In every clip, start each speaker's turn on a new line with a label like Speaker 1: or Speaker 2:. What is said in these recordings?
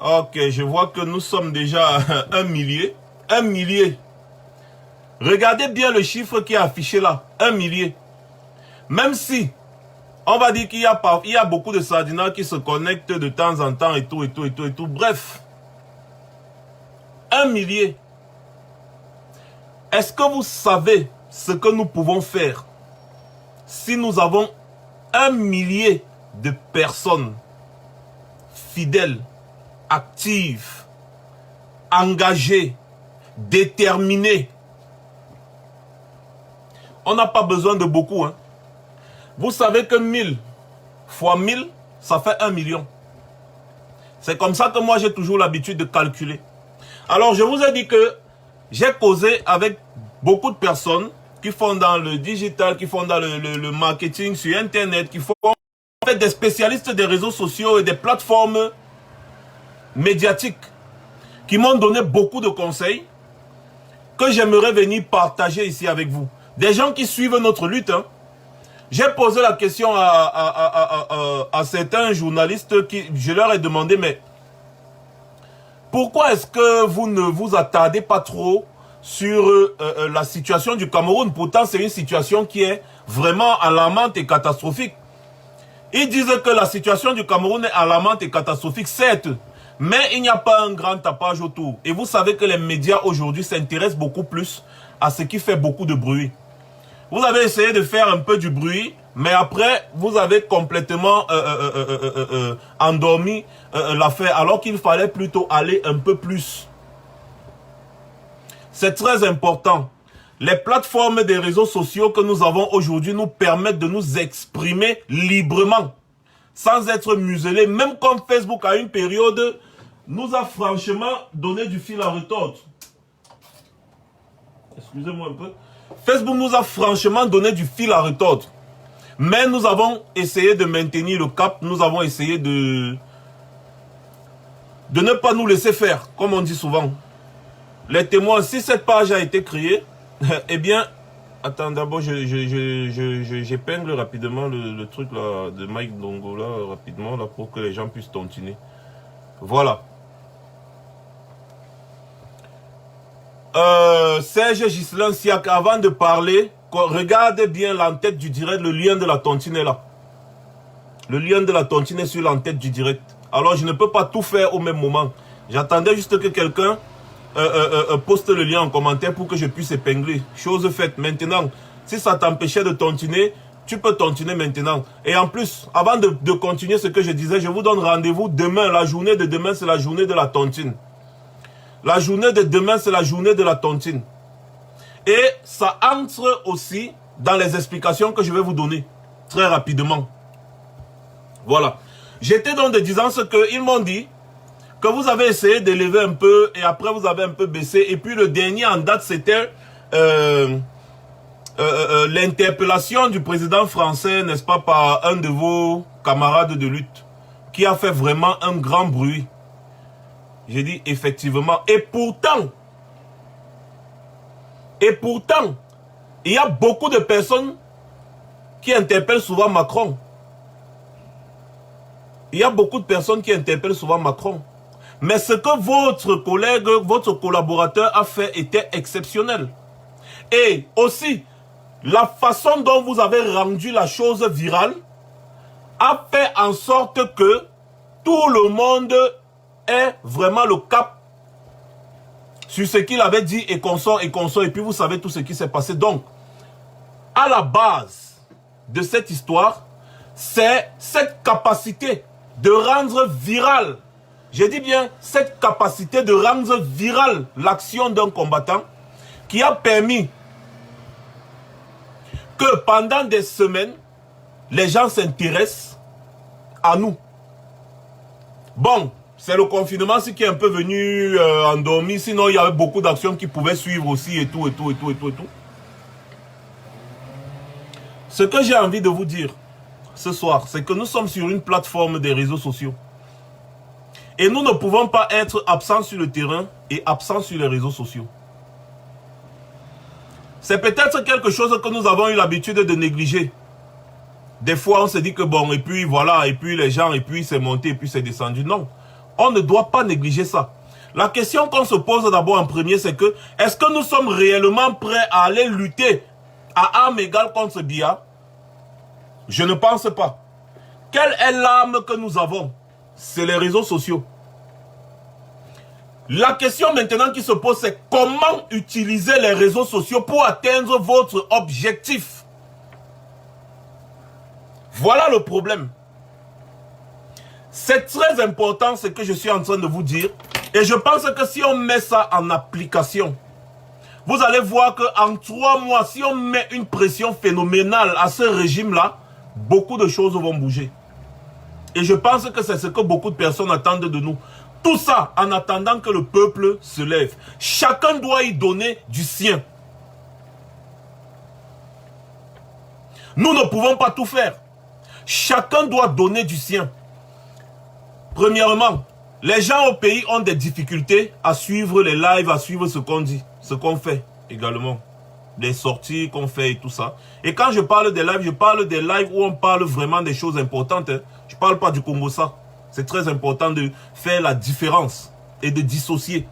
Speaker 1: Ok, je vois que nous sommes déjà un millier. Un millier. Regardez bien le chiffre qui est affiché là. Un millier. Même si, on va dire qu'il y a beaucoup de sardinats qui se connectent de temps en temps et tout, et tout, et tout, et tout. Bref. Un millier. Est-ce que vous savez ce que nous pouvons faire si nous avons un millier de personnes fidèles, actives, engagées, déterminées? On n'a pas besoin de beaucoup. Hein. Vous savez que 1000 fois 1000, ça fait 1 million. C'est comme ça que moi j'ai toujours l'habitude de calculer. Alors je vous ai dit que j'ai causé avec beaucoup de personnes qui font dans le digital, qui font dans le marketing sur Internet, qui font en fait des spécialistes des réseaux sociaux et des plateformes médiatiques, qui m'ont donné beaucoup de conseils que j'aimerais venir partager ici avec vous. Des gens qui suivent notre lutte. Hein. J'ai posé la question à certains journalistes qui, je leur ai demandé, mais pourquoi est-ce que vous ne vous attardez pas trop sur la situation du Cameroun? Pourtant, c'est une situation qui est vraiment alarmante et catastrophique. Ils disent que la situation du Cameroun est alarmante et catastrophique, certes, mais il n'y a pas un grand tapage autour. Et vous savez que les médias aujourd'hui s'intéressent beaucoup plus à ce qui fait beaucoup de bruit. Vous avez essayé de faire un peu du bruit, mais après, vous avez complètement endormi l'affaire, alors qu'il fallait plutôt aller un peu plus. C'est très important. Les plateformes des réseaux sociaux que nous avons aujourd'hui nous permettent de nous exprimer librement, sans être muselés, même comme Facebook à une période nous a franchement donné du fil à retordre. Excusez-moi un peu. Facebook nous a franchement donné du fil à retordre. Mais nous avons essayé de maintenir le cap. Nous avons essayé de ne pas nous laisser faire, comme on dit souvent. Les témoins, si cette page a été créée, eh bien, attends, d'abord, j'épingle rapidement le truc là, de Mike Dongo, là, rapidement, là, pour que les gens puissent continuer. Voilà. Serge Ghislain Siak, avant de parler, regardez bien l'entête du direct, le lien de la tontine est là. Le lien de la tontine est sur l'entête du direct. Alors je ne peux pas tout faire au même moment. J'attendais juste que quelqu'un poste le lien en commentaire pour que je puisse épingler. Chose faite. Maintenant, si ça t'empêchait de tontiner, tu peux tontiner maintenant. Et en plus, avant de continuer ce que je disais, je vous donne rendez-vous demain. La journée de demain, c'est la journée de la tontine. La journée de demain, c'est la journée de la tontine. Et ça entre aussi dans les explications que je vais vous donner très rapidement. Voilà. J'étais donc de disant ce qu'ils m'ont dit, que vous avez essayé d'élever un peu et après vous avez un peu baissé. Et puis le dernier en date, c'était l'interpellation du président français, n'est-ce pas, par un de vos camarades de lutte, qui a fait vraiment un grand bruit. J'ai dit effectivement. Et pourtant, il y a beaucoup de personnes qui interpellent souvent Macron. Il y a beaucoup de personnes qui interpellent souvent Macron. Mais ce que votre collègue, votre collaborateur a fait était exceptionnel. Et aussi, la façon dont vous avez rendu la chose virale a fait en sorte que tout le monde ait vraiment le cap sur ce qu'il avait dit et consort. Et puis vous savez tout ce qui s'est passé. Donc, à la base de cette histoire, c'est cette capacité de rendre viral, je dis bien cette capacité de rendre viral l'action d'un combattant qui a permis que pendant des semaines, les gens s'intéressent à nous. Bon, c'est le confinement qui est un peu venu endormi, sinon il y avait beaucoup d'actions qui pouvaient suivre aussi et tout. Ce que j'ai envie de vous dire ce soir, c'est que nous sommes sur une plateforme des réseaux sociaux. Et nous ne pouvons pas être absents sur le terrain et absents sur les réseaux sociaux. C'est peut-être quelque chose que nous avons eu l'habitude de négliger. Des fois, on se dit que bon, et puis voilà, et puis les gens, et puis c'est monté, et puis c'est descendu. Non. On ne doit pas négliger ça. La question qu'on se pose d'abord en premier, c'est que, est-ce que nous sommes réellement prêts à aller lutter à armes égales contre Biya? Je ne pense pas. Quelle est l'arme que nous avons? C'est les réseaux sociaux. La question maintenant qui se pose, c'est comment utiliser les réseaux sociaux pour atteindre votre objectif. Voilà le problème. C'est très important ce que je suis en train de vous dire. Et je pense que si on met ça en application, vous allez voir qu'en 3 mois, si on met une pression phénoménale à ce régime-là, beaucoup de choses vont bouger. Et je pense que c'est ce que beaucoup de personnes attendent de nous. Tout ça en attendant que le peuple se lève. Chacun doit y donner du sien. Nous ne pouvons pas tout faire. Chacun doit donner du sien. Premièrement, les gens au pays ont des difficultés à suivre les lives, à suivre ce qu'on dit, ce qu'on fait également. Les sorties qu'on fait et tout ça. Et quand je parle des lives, je parle des lives où on parle vraiment des choses importantes. Hein. Je ne parle pas du Congo ça. C'est très important de faire la différence et de dissocier.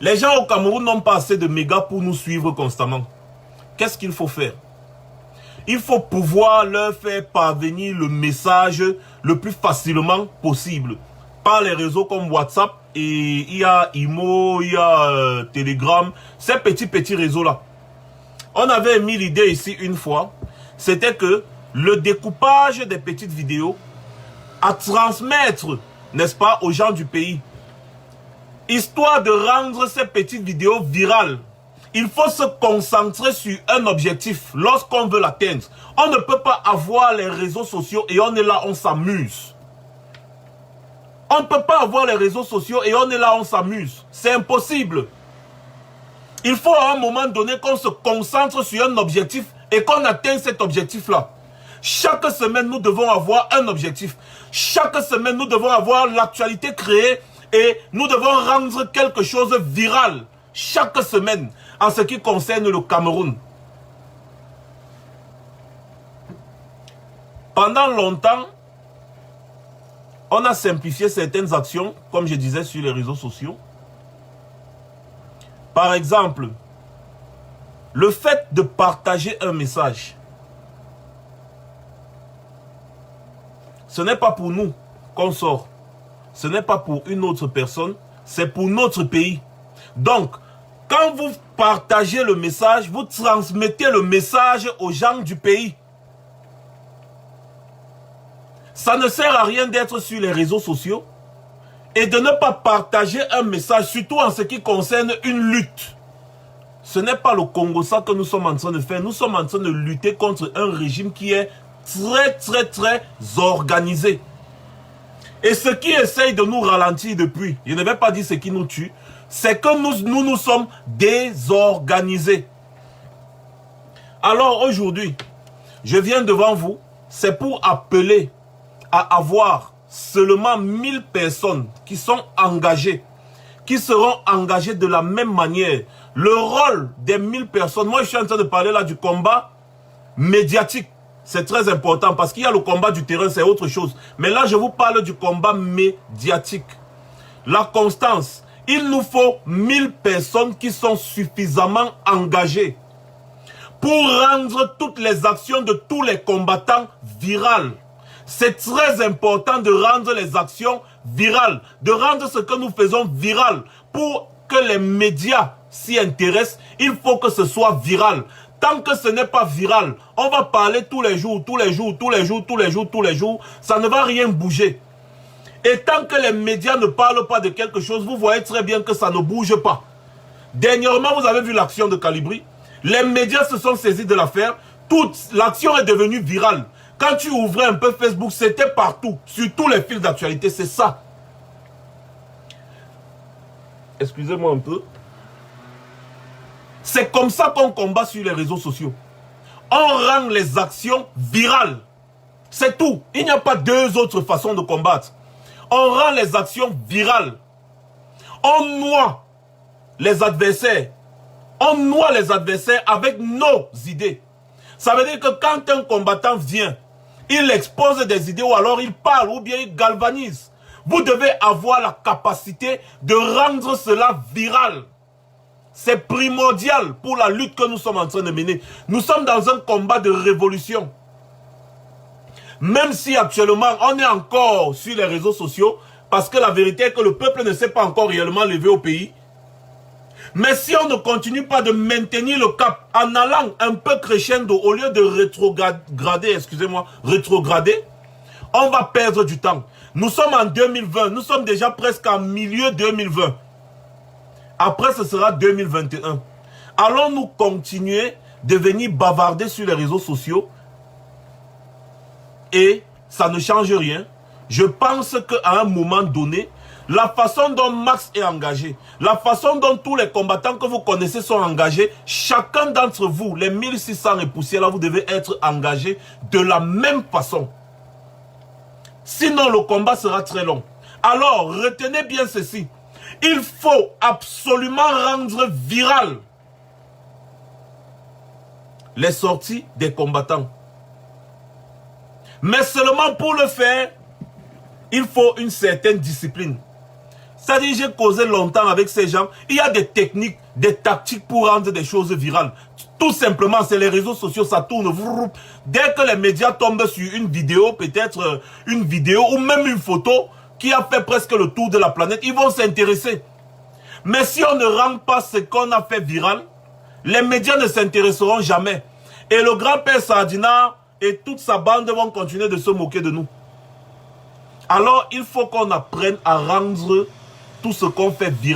Speaker 1: Les gens au Cameroun n'ont pas assez de mégas pour nous suivre constamment. Qu'est-ce qu'il faut faire? Il faut pouvoir leur faire parvenir le message le plus facilement possible. Par les réseaux comme WhatsApp, et il y a Imo, il y a Telegram, ces petits réseaux-là. On avait mis l'idée ici une fois, c'était que le découpage des petites vidéos à transmettre, n'est-ce pas, aux gens du pays. Histoire de rendre ces petites vidéos virales. Il faut se concentrer sur un objectif lorsqu'on veut l'atteindre. On ne peut pas avoir les réseaux sociaux et on est là, on s'amuse. On ne peut pas avoir les réseaux sociaux et on est là, on s'amuse. C'est impossible. Il faut à un moment donné qu'on se concentre sur un objectif et qu'on atteigne cet objectif-là. Chaque semaine, nous devons avoir un objectif. Chaque semaine, nous devons avoir l'actualité créée et nous devons rendre quelque chose viral. Chaque semaine, en ce qui concerne le Cameroun. Pendant longtemps, on a simplifié certaines actions, comme je disais, sur les réseaux sociaux. Par exemple, le fait de partager un message. Ce n'est pas pour nous qu'on sort. Ce n'est pas pour une autre personne, c'est pour notre pays. Donc, quand vous partagez le message, vous transmettez le message aux gens du pays. Ça ne sert à rien d'être sur les réseaux sociaux et de ne pas partager un message, surtout en ce qui concerne une lutte. Ce n'est pas le Congo ça que nous sommes en train de faire. Nous sommes en train de lutter contre un régime qui est très organisé. Et ce qui essaye de nous ralentir depuis, je ne vais pas dire ce qui nous tue, c'est que nous sommes désorganisés. Alors aujourd'hui, je viens devant vous, c'est pour appeler à avoir seulement 1000 personnes qui sont engagées, qui seront engagées de la même manière. Le rôle des 1000 personnes, moi je suis en train de parler là du combat médiatique. C'est très important parce qu'il y a le combat du terrain, c'est autre chose. Mais là, je vous parle du combat médiatique. La constance. Il nous faut 1000 personnes qui sont suffisamment engagées pour rendre toutes les actions de tous les combattants virales. C'est très important de rendre les actions virales, de rendre ce que nous faisons viral. Pour que les médias s'y intéressent, il faut que ce soit viral. Tant que ce n'est pas viral, on va parler tous les jours, ça ne va rien bouger. Et tant que les médias ne parlent pas de quelque chose, vous voyez très bien que ça ne bouge pas. Dernièrement, vous avez vu l'action de Calibri. Les médias se sont saisis de l'affaire. Toute l'action est devenue virale. Quand tu ouvrais un peu Facebook, c'était partout, sur tous les fils d'actualité, c'est ça. Excusez-moi un peu. C'est comme ça qu'on combat sur les réseaux sociaux. On rend les actions virales. C'est tout. Il n'y a pas deux autres façons de combattre. On rend les actions virales. On noie les adversaires. On noie les adversaires avec nos idées. Ça veut dire que quand un combattant vient il expose des idées ou alors il parle ou bien il galvanise. Vous devez avoir la capacité de rendre cela viral. C'est primordial pour la lutte que nous sommes en train de mener. Nous sommes dans un combat de révolution. Même si actuellement on est encore sur les réseaux sociaux, parce que la vérité est que le peuple ne s'est pas encore réellement levé au pays. Mais si on ne continue pas de maintenir le cap en allant un peu crescendo au lieu de rétrograder, on va perdre du temps. Nous sommes en 2020, nous sommes déjà presque en milieu 2020. Après, ce sera 2021. Allons-nous continuer de venir bavarder sur les réseaux sociaux et ça ne change rien? Je pense qu'à un moment donné, la façon dont Max est engagé, la façon dont tous les combattants que vous connaissez sont engagés, chacun d'entre vous, les 1600 et poussières là, vous devez être engagés de la même façon. Sinon, le combat sera très long. Alors, retenez bien ceci. Il faut absolument rendre viral les sorties des combattants. Mais seulement pour le faire, il faut une certaine discipline. C'est-à-dire, j'ai causé longtemps avec ces gens. Il y a des techniques, des tactiques pour rendre des choses virales. Tout simplement, c'est les réseaux sociaux, ça tourne. Dès que les médias tombent sur une vidéo, peut-être une vidéo ou même une photo qui a fait presque le tour de la planète, ils vont s'intéresser. Mais si on ne rend pas ce qu'on a fait viral, les médias ne s'intéresseront jamais. Et le grand-père Sardina et toute sa bande vont continuer de se moquer de nous. Alors, il faut qu'on apprenne à rendre tout ce qu'on fait viral.